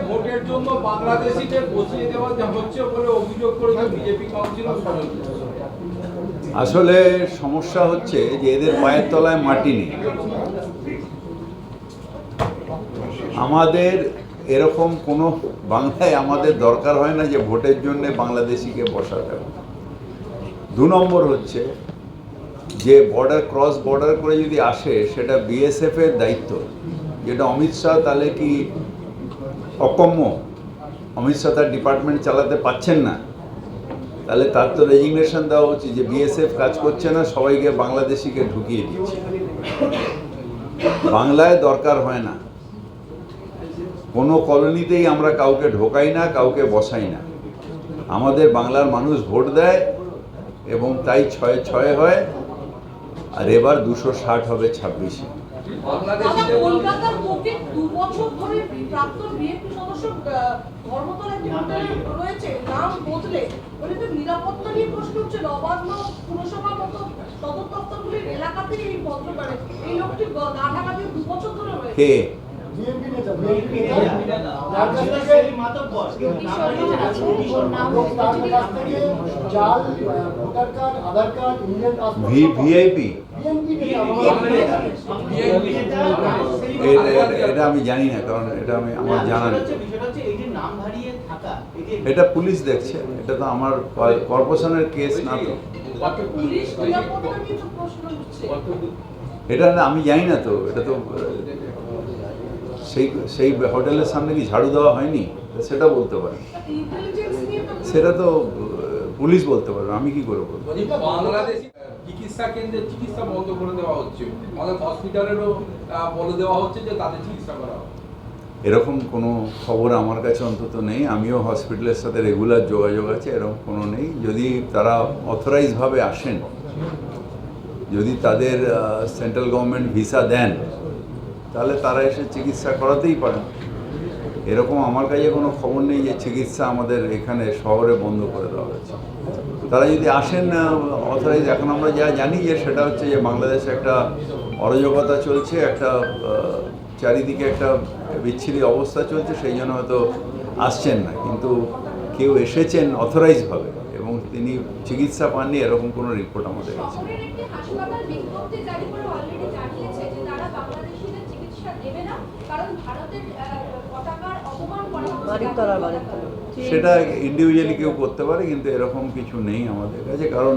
ভোটের জন্য বাংলাদেশিদের বসিয়ে দেওয়া হচ্ছে বলে অভিযোগ করেছে বিজেপি কাউন্সিলর সজল। আসলে সমস্যা হচ্ছে যে এদের পায়ের তলায় মাটি নেই। আমাদের এরকম কোনো বাংলায় আমাদের দরকার হয় না যে ভোটের জন্য বাংলাদেশিকে বসাতে হবে। 2 নম্বর হচ্ছে যে ক্রস বর্ডার করে যদি আসে সেটা বিএসএফ এর দায়িত্ব, যেটা অমিত শাহ তাহলে কি অকম্য? অমিত শাহ তার ডিপার্টমেন্ট চালাতে পারছেন না, তাহলে তার তো রেজিগনেশন দেওয়া উচিত যে বিএসএফ কাজ করছে না, সবাইকে বাংলাদেশিকে ঢুকিয়ে দিচ্ছে। বাংলায় দরকার হয় না, কোনো কলোনিতেই আমরা কাউকে ঢোকাই না, কাউকে বসাই না। আমাদের বাংলার মানুষ ভোট দেয় এবং তাই 6-6 হয়, আর এবার 260 হবে 26-এ। কলকাতার বুকে 2 বছর ধরে প্রাক্তন বিএনপি সদস্য ধর্মতলায় রয়েছে, নাম বদলে বলে তো নিরাপত্তা নিয়ে প্রশ্ন উঠছে। নবান্ন পুরসভার মতো সদর দপ্তরগুলির এলাকাতে এই বন্ধ করে এই লোকটি ঢাকাতে 2 বছর ধরে রয়েছে। কে? বিএনপি নেতা ভিআইপি এটা আমি জানি না, কারণ এটা আমার জানা নেই। এটা পুলিশ দেখছে, এটা তো আমার কর্পোরেশনের কেস না। তো এটা আমি জানি না, তো এটা তো সেই হোটেলের সামনে কি ঝাড়ু দেওয়া হয়নি সেটা বলতে পারে, সেটা তো পুলিশ বলতে পারবে, আমি কি করে বলবো। বাংলাদেশি চিকিৎসা কেন্দ্রে চিকিৎসা বন্ধ করে দেওয়া হচ্ছে, আমাদের হসপিটালেরও বলে দেওয়া হচ্ছে যে তাদের চিকিৎসা করা হবে। এরকম কোনো খবর আমার কাছে অন্তত নেই। আমিও হসপিটালের সাথে রেগুলার যোগাযোগ আছে, এরকম কোনো নেই। যদি তারা অথরাইজভাবে আসেন, যদি তাদের সেন্ট্রাল গভর্নমেন্ট ভিসা দেন, তাহলে তারা এসে চিকিৎসা করাতেই পারেন। এরকম আমার কাছে কোনো খবর নেই যে চিকিৎসা আমাদের এখানে শহরে বন্ধ করে দেওয়া হয়েছে। তারা যদি আসেন অথরাইজ, এখন আমরা যা জানি যে সেটা হচ্ছে যে বাংলাদেশে একটা অরাজকতা চলছে, একটা চারিদিকে একটা বিচ্ছিরি অবস্থা চলছে, সেই জন্য হয়তো আসছেন না। কিন্তু কেউ এসেছেন অথরাইজভাবে এবং তিনি চিকিৎসা পাননি, এরকম কোনো রিপোর্ট আমাদের কাছে। সেটা ইন্ডিভিজুয়ালি কেউ করতে পারে, কিন্তু এরকম কিছু নেই আমাদের কাছে। কারণ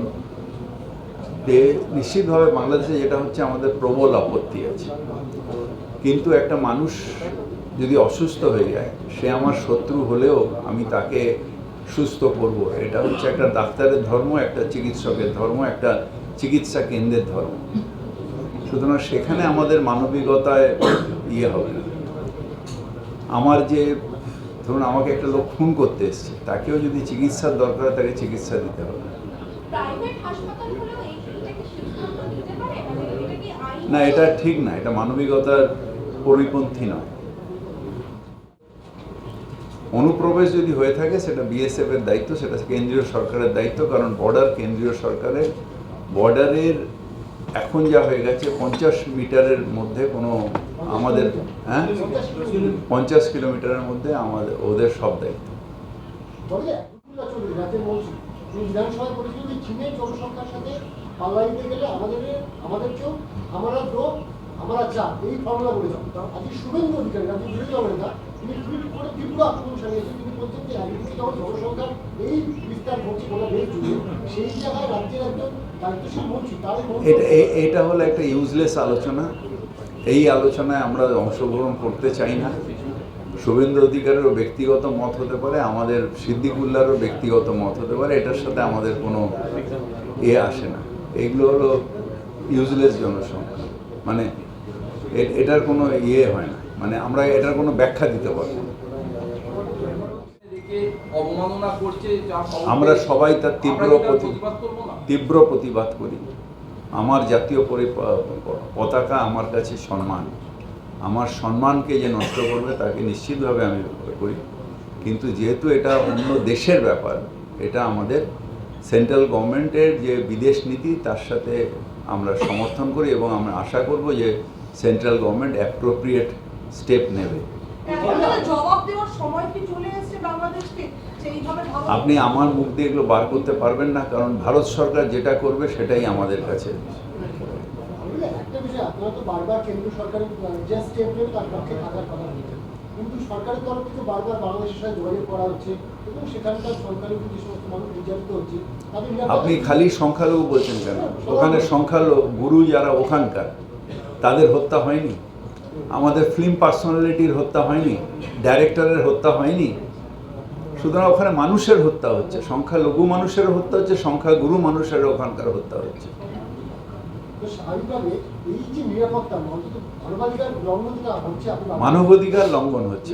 নিশ্চিতভাবে বাংলাদেশে যেটা হচ্ছে, আমাদের প্রবল আপত্তি আছে। কিন্তু একটা মানুষ যদি অসুস্থ হয়ে যায়, সে আমার শত্রু হলেও আমি তাকে সুস্থ করব, এটা হচ্ছে একটা ডাক্তারের ধর্ম, একটা চিকিৎসকের ধর্ম, একটা চিকিৎসা কেন্দ্রের ধর্ম। সুতরাং সেখানে আমাদের মানবিকতায় হবে না। আমার যে ধরুন আমাকে একটা লোক খুন করতে এসছে, তাকেও যদি চিকিৎসার দরকার হয়, তাকে চিকিৎসা দিতে হবে। না, এটা ঠিক না, এটা মানবিকতার পরিপন্থী নয়। অনুপ্রবেশ যদি হয়ে থাকে সেটা বিএসএফ এর দায়িত্ব, সেটা কেন্দ্রীয় সরকারের দায়িত্ব। কারণ বর্ডার কেন্দ্রীয় সরকারের, বর্ডারের এখন যা হয়ে গেছে 50 মিটারের মধ্যে কোনো আমাদের 50 কিলোমিটারের মধ্যে আমাদের ওদের সব দায়িত্ব। আমরা চা এই ফর্মুলা বলেছেন। আজকে শুভেন্দু অধিকারী রাজ্য বিরোধী দলের নেতা, তিনি টুইট করে তীব্র আক্রমণ চালিয়েছেন। তিনি বলছেন যে রাজনীতি যখন জনসংখ্যার এই বিস্তার ঘটছে গোটা দেশ জুড়ে, সেই জায়গায় রাজ্যের একজন দায়িত্বশীল মন্ত্রী এটা হলো একটা ইউজলেস আলোচনা। এই আলোচনায় আমরা অংশগ্রহণ করতে চাই না। শুভেন্দু অধিকারেরও ব্যক্তিগত মত হতে পারে, আমাদের সিদ্দিকুল্লাহরও ব্যক্তিগত মত হতে পারে, এটার সাথে আমাদের কোনো আসে না। এগুলো হলো ইউজলেস জনসংখ্যা, মানে এটার কোনো হয় না, মানে আমরা এটার কোনো ব্যাখ্যা দিতে পারবো না। আমরা সবাই তার তীব্র প্রতিবাদ করি। আমার জাতীয় পতাকা আমার কাছে সম্মান, আমার সম্মানকে যে নষ্ট করবে তাকে নিশ্চিতভাবে আমি করি। কিন্তু যেহেতু এটা অন্য দেশের ব্যাপার, এটা আমাদের সেন্ট্রাল গভর্নমেন্টের যে বিদেশ নীতি, তার সাথে আমরা সমর্থন করি এবং আমরা আশা করব যে সেন্ট্রাল গভর্নমেন্ট অ্যাপ্রোপ্রিয়েট স্টেপ নেবে। সময় কি চলে এসেছে বাংলাদেশকে যে এইভাবে ভাবা? আপনি আমার মুখ দিয়ে এগুলো বার করতে পারবেন না, কারণ ভারত সরকার যেটা করবে সেটাই আমাদের কাছে। একটা বিষয়, আপনারা তো বারবার কেন্দ্রীয় সরকারের যে স্টেপ নেবে তার পক্ষে থাকার কথা বলছেন, কিন্তু সরকারের তরফ থেকে বারবার বাংলাদেশের সাথে যোগাযোগ করা হচ্ছে এবং সেখানকার সংখ্যালঘু যে সমস্ত মানুষ নির্যাতিত হচ্ছে তাদের আপনি খালি সংখ্যালঘু বলছেন কেন? ওখানে সংখ্যালঘু গুরু যারা ওখানকার তাদের হত্যা হয়নি? আমাদের ফিল্ম পার্সোনালিটির হত্যা হয়নি? ডাইরেক্টরের হত্যা হয়নি? সুতরাং ওখানে মানুষের হত্যা হচ্ছে, সংখ্যালঘু মানুষের হত্যা হচ্ছে, সংখ্যাগুরু মানুষের ওখানকার হত্যা হচ্ছে। তো স্বাভাবিকভাবে এই যে নিরাপত্তা অন্তত মানবাধিকার লঙ্ঘন যেটা হচ্ছে, আপনি মানবাধিকার লঙ্ঘন হচ্ছে।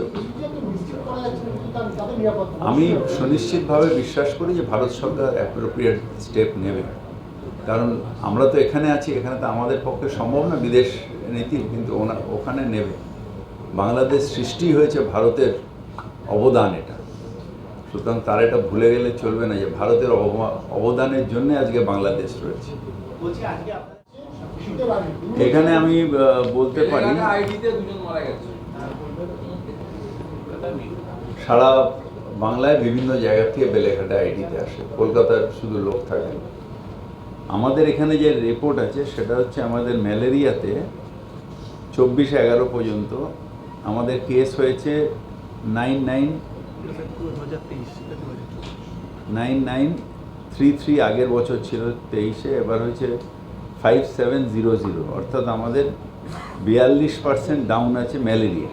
নিশ্চিত করা যাচ্ছে না, কিন্তু তাদের নিরাপত্তা আমি সুনিশ্চিতভাবে বিশ্বাস করি যে ভারত সরকার অ্যাপ্রোপ্রিয়েট স্টেপ নেবে, কারণ আমরা তো এখানে আছি, এখানে তো আমাদের পক্ষে সম্ভব না বিদেশ নীতি, কিন্তু ওখানে নেবে। বাংলাদেশ সৃষ্টি হয়েছে ভারতের অবদান, এটা সুতরাং তারা এটা ভুলে গেলে চলবে না যে ভারতের অবদানের জন্য আজকে বাংলাদেশ রয়েছে। শীতের আগে এখানে আমি বলতে পারি আইডিতে দুজন মারা গেছে। সারা বাংলায় বিভিন্ন জায়গা থেকে বেলেঘাটা আইডিতে আসে, কলকাতার শুধু লোক থাকে না। আমাদের এখানে যে রিপোর্ট আছে সেটা হচ্ছে আমাদের ম্যালেরিয়াতে 24/11 পর্যন্ত আমাদের কেস হয়েছে 9933, আগের বছর ছিল 23-এ, এবার হয়েছে 5700, অর্থাৎ আমাদের 42% ডাউন আছে ম্যালেরিয়া।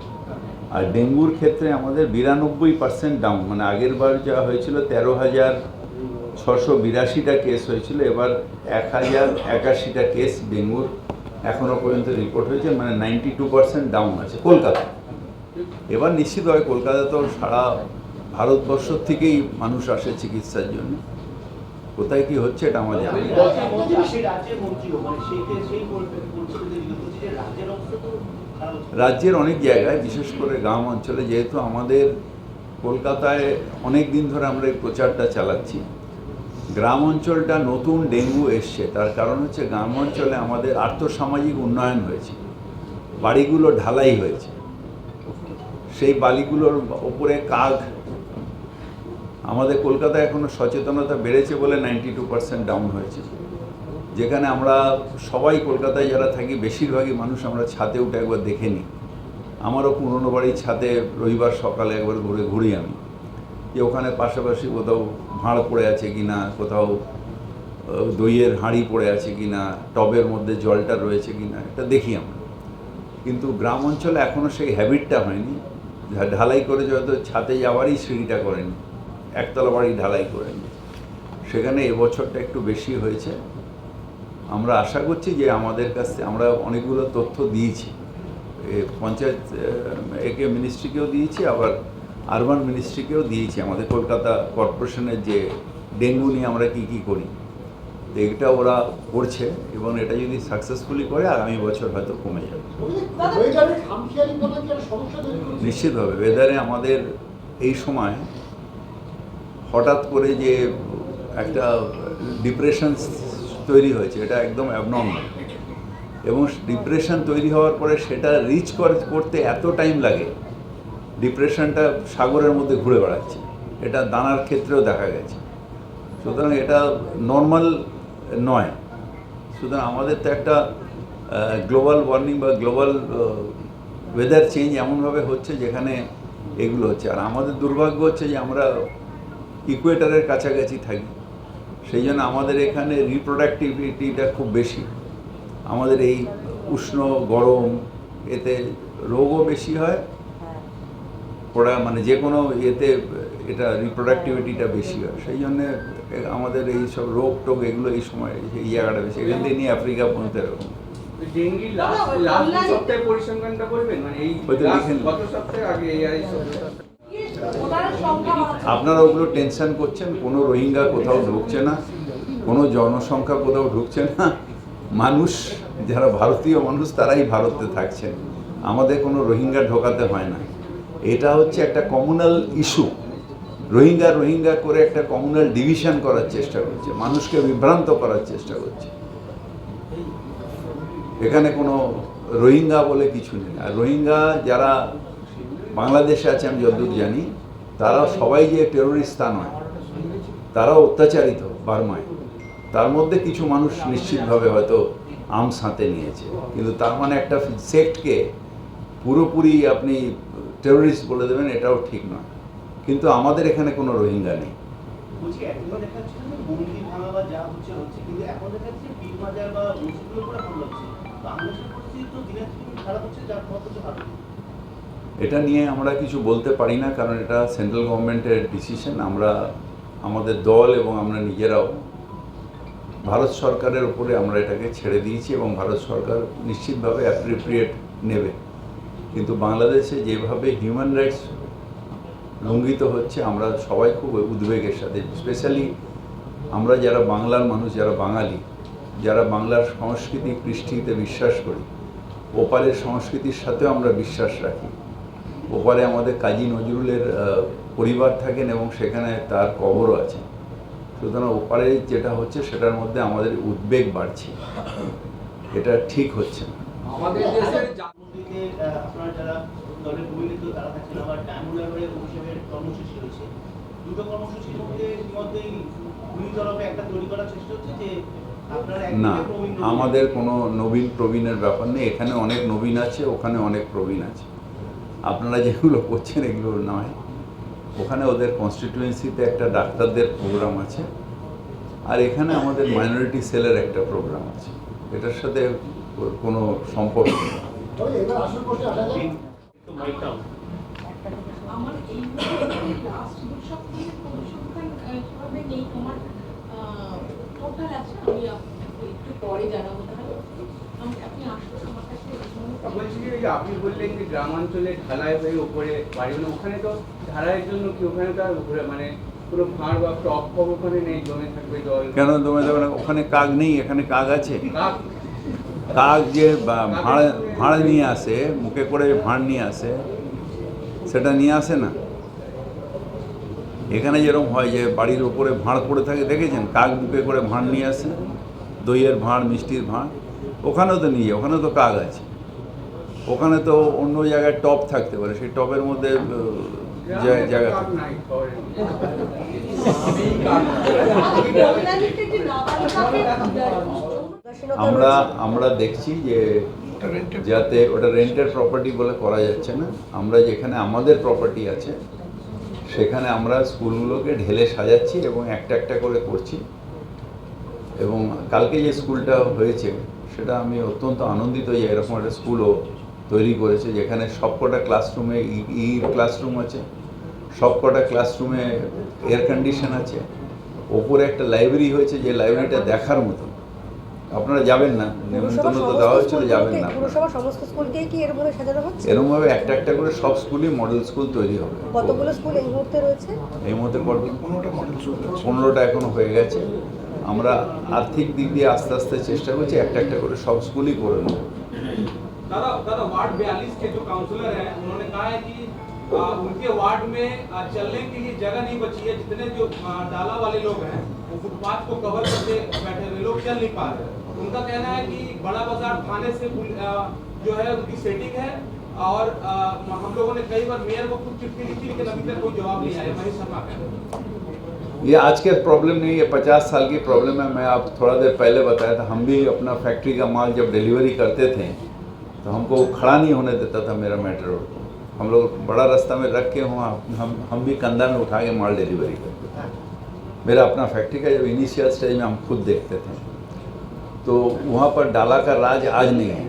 আর ডেঙ্গুর ক্ষেত্রে আমাদের 92% ডাউন, মানে আগের বার যা হয়েছিল 13,682টা কেস হয়েছিল, এবার 1081টা কেস ডেঙ্গুর এখনও পর্যন্ত রিপোর্ট হয়েছে, মানে 92% ডাউন আছে কলকাতা। এবার নিশ্চিতভাবে কলকাতা তো সারা ভারতবর্ষ থেকেই মানুষ আসে চিকিৎসার জন্য, কোথায় কি হচ্ছে এটা আমার জানা নেই। রাজ্যের অনেক জায়গায়, বিশেষ করে গ্রাম অঞ্চলে, যেহেতু আমাদের কলকাতায় অনেক দিন ধরে আমরা এই প্রচারটা চালাচ্ছি, গ্রাম অঞ্চলটা নতুন ডেঙ্গু এসছে, তার কারণ হচ্ছে গ্রাম অঞ্চলে আমাদের আর্থসামাজিক উন্নয়ন হয়েছে, বাড়িগুলো ঢালাই হয়েছে, সেই বাড়িগুলোর ওপরে কাক, আমাদের কলকাতায় এখনও সচেতনতা বেড়েছে বলে 92% ডাউন হয়েছে। যেখানে আমরা সবাই কলকাতায় যারা থাকি বেশিরভাগই মানুষ আমরা ছাদে উঠে একবার দেখে নিই। আমারও পুরনো বাড়ির ছাদে রবিবার সকালে একবার ঘুরি আমি, যে ওখানে পাশাপাশি কোথাও ভাঁড় পড়ে আছে কি না, কোথাও দইয়ের হাঁড়ি পড়ে আছে কি না, টবের মধ্যে জলটা রয়েছে কি না, এটা দেখি আমরা। কিন্তু গ্রাম অঞ্চলে এখনও সেই হ্যাবিটটা হয়নি, ঢালাই করে যত ছাদে যাওয়ারই সিঁড়িটা করেনি, একতলা বাড়ি ঢালাই করেনি। সেখানে এবছরটা একটু বেশি হয়েছে। আমরা আশা করছি যে আমাদের কাছে আমরা অনেকগুলো তথ্য দিয়েছি, পঞ্চায়েত মিনিস্ট্রিকেও দিয়েছি, আবার আরবান মিনিস্ট্রিকেও দিয়েছি, আমাদের কলকাতা কর্পোরেশনের যে ডেঙ্গু নিয়ে আমরা কী করি, তো এটা ওরা করছে, এবং এটা যদি সাকসেসফুলি করে আগামী বছর হয়তো কমে যাবে। নিশ্চিতভাবে ওয়েদারে আমাদের এই সময় হঠাৎ করে যে একটা ডিপ্রেশন তৈরি হয়েছে, এটা একদম অ্যাবনর্মাল, এবং ডিপ্রেশন তৈরি হওয়ার পরে সেটা রিচ করতে এত টাইম লাগে, ডিপ্রেশনটা সাগরের মধ্যে ঘুরে বেড়াচ্ছে, এটা দানার ক্ষেত্রেও দেখা গেছে। সুতরাং এটা নর্মাল নয়। সুতরাং আমাদের তো একটা গ্লোবাল ওয়ার্মিং বা গ্লোবাল ওয়েদার চেঞ্জ এমনভাবে হচ্ছে যেখানে এগুলো হচ্ছে। আর আমাদের দুর্ভাগ্য হচ্ছে যে আমরা ইকুয়েটারের কাছাকাছি থাকি, সেই জন্য আমাদের এখানে রিপ্রোডাক্টিভিটিটা খুব বেশি। আমাদের এই উষ্ণ গরম এতে রোগও বেশি হয়, মানে যে কোনো ইয়েতে এটা রিপ্রোডাক্টিভিটিটা বেশি হয়, সেই জন্যে আমাদের এই সব রোগ টোগ এগুলো এই সময় এই জায়গাটা বেশি। এখান থেকে নিয়ে আফ্রিকা পর্যন্ত এরকম। ডেঙ্গির লাস্ট সপ্তাহে পরিসংখ্যানটা বলবেন, মানে এই গত সপ্তাহে আগে এই আপনারা ওগুলো টেনশন করছেন, কোনো রোহিঙ্গা কোথাও ঢুকছে না, কোনো জনসংখ্যা কোথাও ঢুকছে না, মানুষ যারা ভারতীয় মানুষ তারাই ভারতে থাকছেন, আমাদের কোনো রোহিঙ্গা ঢোকাতে হয় না। এটা হচ্ছে একটা কমিউনাল ইস্যু, রোহিঙ্গা করে একটা কমিউনাল ডিভিশন করার চেষ্টা করছে, মানুষকে বিভ্রান্ত করার চেষ্টা করছে। এখানে কোনো রোহিঙ্গা বলে কিছু নেই। আর রোহিঙ্গা যারা বাংলাদেশে আছে আমি যতদূর জানি, তারা সবাই যে টেরোরিস্ট তা নয়, তারাও অত্যাচারিত বার্মায়। তার মধ্যে কিছু মানুষ নিশ্চিতভাবে হয়তো আর্মস হাতে নিয়েছে, কিন্তু তার মানে একটা সেক্টকে পুরোপুরি আপনি টেরোরিস্ট বলে দেবেন এটাও ঠিক নয়। কিন্তু আমাদের এখানে কোনো রোহিঙ্গা নেই। বলছি এখন দেখা যাচ্ছে যে মন্দির ভাঙা বা যা হচ্ছে হচ্ছে, কিন্তু এখন দেখা যাচ্ছে পীর মাজার বা মসজিদগুলোর উপরে হামলা হচ্ছে। বাংলাদেশের পরিস্থিতি তো দিনের দিন খারাপ হচ্ছে, যার ফল হচ্ছে ভালো। এটা নিয়ে আমরা কিছু বলতে পারি না, কারণ এটা সেন্ট্রাল গভর্নমেন্টের ডিসিশন। আমরা আমাদের দল এবং আমরা নিজেরাও ভারত সরকারের উপরে আমরা এটাকে ছেড়ে দিয়েছি এবং ভারত সরকার নিশ্চিতভাবে অ্যাপ্রিপ্রিয়েট নেবে। কিন্তু বাংলাদেশে যেভাবে হিউম্যান রাইটস লঙ্ঘিত হচ্ছে, আমরা সবাই খুব উদ্বেগের সাথে, স্পেশালি আমরা যারা বাংলার মানুষ, যারা বাঙালি, যারা বাংলার সংস্কৃতি কৃষ্টিতে বিশ্বাস করি, ওপারের সংস্কৃতির সাথেও আমরা বিশ্বাস রাখি। ওপারে আমাদের কাজী নজরুলের পরিবার থাকেন এবং সেখানে তার কবরও আছে। সুতরাং ওপারে যেটা হচ্ছে সেটার মধ্যে আমাদের উদ্বেগ বাড়ছে, এটা ঠিক হচ্ছে না। আমাদের দেশের মন্দিরে আপনার যারা দলের প্রতিনিধিত্ব তারা থাকছেন, আবার ডায়মন্ড হারবারে অভিষেকের কর্মসূচি রয়েছে। দুটো কর্মসূচির মধ্যে ইতিমধ্যেই দুই তরফে একটা তৈরি করার চেষ্টা হচ্ছে যে আপনারা না, একদিকে প্রবীণ আমাদের কোনো নবীন প্রবীণের ব্যাপার নেই। এখানে অনেক নবীন আছে, ওখানে অনেক প্রবীণ আছে। আপনারা যেগুলো করছেন এগুলো নয়। ওখানে ওদের কনস্টিটিউয়েন্সিতে একটা ডাক্তারদের প্রোগ্রাম আছে, আর এখানে আমাদের মাইনরিটি সেলের একটা প্রোগ্রাম আছে। এটার সাথে কোনো সম্পর্ক নেই। তবে এবার আসল প্রশ্নে আসা যায়। তো মাইক ডাউন। আমার এই মুহূর্তে লাস্ট 2 সপ্তাহের পরিসংখ্যান কিভাবে নেই, তোমার টোটাল আছে, আমি আপনাকে একটু পরে জানাবো। তাহলে আপনি আসুন আমার কাছে। বলছি যে এই যে আপনি বললেন যে গ্রামাঞ্চলে ঢালাই হয়ে উপরে বাড়ি হলো, ওখানে তো ঢালাইয়ের জন্য কি ওখানে তো আর মানে পুরো ভাঁড় বা টপ ফপ ওখানে নেই, জমে থাকবে জল? কেন দমে দেবে না? ওখানে কাক নেই, এখানে কাক আছে। কাক কাক যে ভাঁড় নিয়ে আসে, মুখে করে ভাঁড় নিয়ে আসে, সেটা নিয়ে আসে না। এখানে যেরকম হয় যে বাড়ির ওপরে ভাঁড় পড়ে থাকে, দেখেছেন? কাক বুকে করে ভাঁড় নিয়ে আসে, দইয়ের ভাঁড়, মিষ্টির ভাঁড়। ওখানেও তো নিয়ে, ওখানেও তো কাক আছে। ওখানে তো অন্য জায়গায় টপ থাকতে পারে, সেই টপের মধ্যে জায়গা কাক থাকে। নাই শহরে। আমরা দেখছি যে যাতে ওটা রেন্টের প্রপার্টি বলে করা যাচ্ছে না। আমরা যেখানে আমাদের প্রপার্টি আছে সেখানে আমরা স্কুলগুলোকে ঢেলে সাজাচ্ছি এবং একটা একটা করে করছি। এবং কালকে যে স্কুলটা হয়েছে সেটা আমি অত্যন্ত আনন্দিত যে এরকম একটা স্কুলও তৈরি করেছে, যেখানে সবকটা ক্লাসরুমে ক্লাসরুম আছে, সবকটা ক্লাসরুমে এয়ার কন্ডিশন আছে, ওপরে একটা লাইব্রেরি হয়েছে যে লাইব্রেরিটা দেখার মতো। আপনারা যাবেন না, নেমন্তন্ন তো দেওয়া হয়েছিল, যাবেন না। পুরসভা সমস্ত স্কুলকেই কি এরকমভাবে সাজানো হচ্ছে? এরকমভাবে একটা একটা করে সব স্কুলই মডেল স্কুল তৈরি হবে। কতগুলো স্কুল এই মুহূর্তে রয়েছে? এই মুহূর্তে 15টা এখনো হয়ে গেছে। আমরা আর্থিক দিক দিয়ে আস্তে আস্তে চেষ্টা করছি একটা একটা করে সব স্কুলই করে নেব। दादा वार्ड 42 के जो काउंसलर हैं उन्होंने कहा है कि उनके वार्ड में चलने के लिए जगह नहीं बची है। जितने जो डाला वाले लोग हैं वो फुटपाथ को कवर करके बैठे हुए लोग चल नहीं पा रहे। उनका कहना है कि बड़ा बाजार थाने से जो है उनकी सेटिंग है और हम लोगों ने कई बार मेयर को खुद चिट्ठी लिखी लेकिन अभी तक कोई जवाब नहीं आया। महेश शर्मा कहते हैं ये आज के प्रॉब्लम नहीं, ये 50 साल की प्रॉब्लम है। मैं आप थोड़ा देर पहले बताया था, हम भी अपना फैक्ट्री का माल जब डिलीवरी करते थे तो हमको खड़ा नहीं होने देता था मेरा मेट्रो। हम लोग बड़ा रास्ता में रख के वहाँ हम भी कंधा में उठा के माल डिलीवरी करते थे। मेरा अपना फैक्ट्री का जब इनिशियल स्टेज में हम खुद देखते थे, तो वहाँ पर डाला का राज आज नहीं है।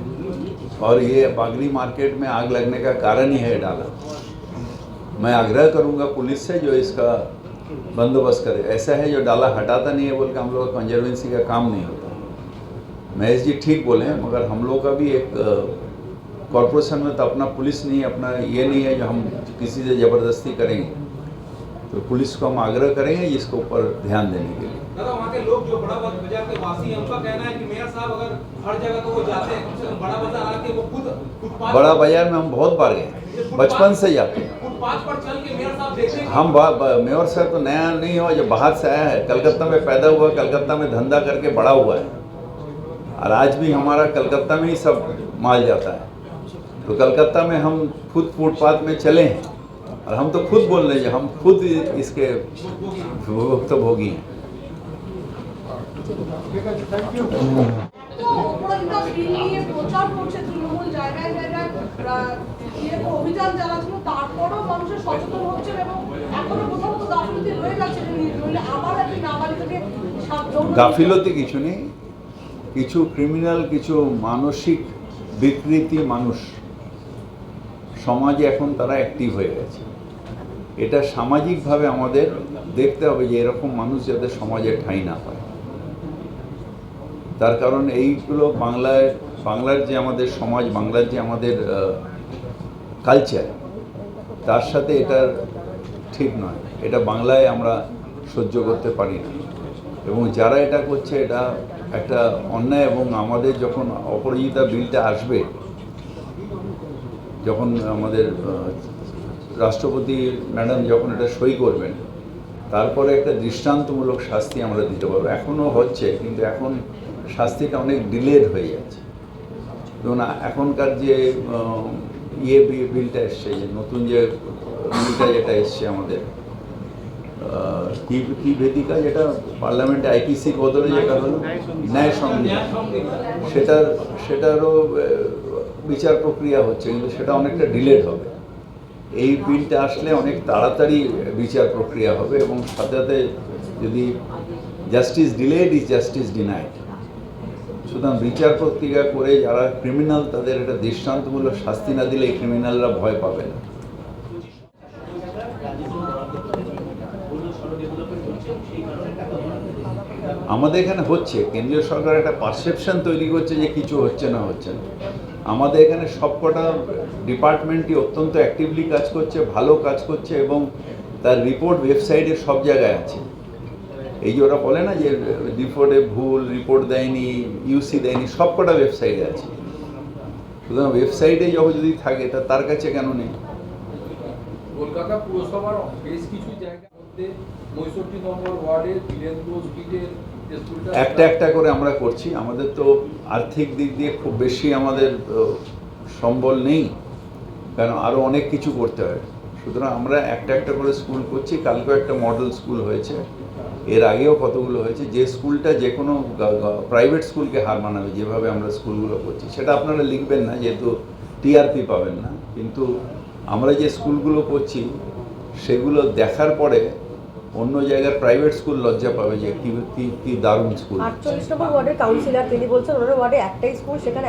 और ये बागरी मार्केट में आग लगने का कारण ही है डाला। मैं आग्रह करूँगा पुलिस से जो इसका बंदोबस्त करे। ऐसा है जो डाला हटाता नहीं है बोल के हम लोग का कंजर्वेंसी का काम नहीं होता। महेश जी ठीक बोले हैं, मगर हम लोग का भी एक कॉरपोरेशन में तो अपना पुलिस नहीं है, अपना ये नहीं है जो हम किसी से ज़बरदस्ती करेंगे। तो पुलिस को हम आग्रह करेंगे इसके ऊपर ध्यान देने के लिए। दादा वहाँ के लोग जो बड़ा बाजार के वासी हैं उनका कहना है कि मेयर साहब अगर हर जगह तो वो जाते हैं, कम से कम बड़ा बाजार आके वो खुद फुटपाथ बड़ा बाजार में हम बहुत बार गए, बचपन से जाते हैं फुटपाथ पर चल के मेयर साहब देखेंगे। हम। मेयर साहब तो नया नहीं हुआ, जो बाहर से आया है, कलकत्ता में पैदा हुआ, कलकत्ता में धंधा करके बड़ा हुआ है, और आज भी हमारा कलकत्ता में ही सब माल जाता है। तो कलकत्ता में हम खुद फुटपाथ में चले हैं और हम तो खुद बोल रहे हैं हम खुद इसके भुक्तभोगी हैं। ঠিক আছে, থ্যাংক ইউ। তো অপরাজিতা বিল নিয়ে প্রচার করছে তৃণমূল জায়গায় জায়গায় অভিযান চালাচ্ছিল, তারপরেও মানুষের সচেতন হচ্ছেন এবং এখনো কোথাও তো গাফিলতি রয়ে যাচ্ছে যে নইলে আবার একটি নাবালিকাকে গাফিলতি কিছু নেই, কিছু ক্রিমিনাল, কিছু মানসিক বিকৃতি মানুষ সমাজে এখন তারা অ্যাক্টিভ হয়ে গেছে। এটা সামাজিকভাবে আমাদের দেখতে হবে যে এরকম মানুষ যাতে সমাজে ঠাঁই না পায়। তার কারণ এইগুলো বাংলার যে আমাদের সমাজ, বাংলার যে আমাদের কালচার, তার সাথে এটা ঠিক নয়। এটা বাংলায় আমরা সহ্য করতে পারি না এবং যারা এটা করছে এটা একটা অন্যায়। এবং আমাদের যখন অপরাজিতা বিলটা আসবে, যখন আমাদের রাষ্ট্রপতি ম্যাডাম যখন এটা সই করবেন, তারপরে একটা দৃষ্টান্তমূলক শাস্তি আমরা দিতে পারবো। এখনও হচ্ছে, কিন্তু এখন শাস্তিটা অনেক ডিলেড হয়ে যাচ্ছে। যেমন এখনকার যে বিলটা এসছে, যে নতুন যে বিলটা যেটা এসছে আমাদের কি বেদিকা, যেটা পার্লামেন্টে আইপিসির বদলে যেটা হলো ন্যায় সংবিধান, সেটারও বিচার প্রক্রিয়া হচ্ছে, কিন্তু সেটা অনেকটা ডিলেড হবে। এই বিলটা আসলে অনেক তাড়াতাড়ি বিচার প্রক্রিয়া হবে এবং সাথে সাথে যদি justice delayed is justice denied. সুতরাং বিচার প্রক্রিয়া করে যারা ক্রিমিনাল তাদের একটা দৃষ্টান্তমূলক শাস্তি না দিলে এই ক্রিমিনালরা ভয় পাবে না। আমাদের এখানে হচ্ছে, কেন্দ্রীয় সরকার একটা পারসেপশন তৈরি করছে যে কিছু হচ্ছে না। আমাদের এখানে সবকটা ডিপার্টমেন্টই অত্যন্ত অ্যাক্টিভলি কাজ করছে, ভালো কাজ করছে এবং তার রিপোর্ট ওয়েবসাইটে সব জায়গায় আছে। এই যে ওরা বলে না যে রিপোর্টে ভুল রিপোর্ট দেয়নি, ইউসি দেয়নি, সবকটা ওয়েবসাইটে আছে। সুতরাং ওয়েবসাইটে যদি থাকে তার কাছে কেন নেই? কলকাতা পুরসভার বেশ কিছু জায়গার মধ্যে ৬৫ নম্বর ওয়ার্ডের বীরেন্দ্র স্ট্রিটের একটা করে আমরা করছি। আমাদের তো আর্থিক দিক দিয়ে খুব বেশি আমাদের সম্বল নেই, কারণ আরও অনেক কিছু করতে হয়। সুতরাং আমরা একটা করে স্কুল করছি। কালকেও একটা মডেল স্কুল হয়েছে, এর আগেও কতগুলো হয়েছে। যে স্কুলটা যে কোনো প্রাইভেট স্কুলকে হার মানাবে যেভাবে আমরা স্কুলগুলো করছি, সেটা আপনারা লিখবেন না যেহেতু টিআরপি পাবেন না, কিন্তু আমরা যে স্কুলগুলো করছি সেগুলো দেখার পরে অন্য জায়গার প্রাইভেট স্কুল লজ্জা পাবে যে কি দারুণ স্কুল। 48 নম্বর ওয়ার্ডের কাউন্সিলর তিনি বলছেন ওনার ওয়ার্ডে একটাই স্কুল, সেখানে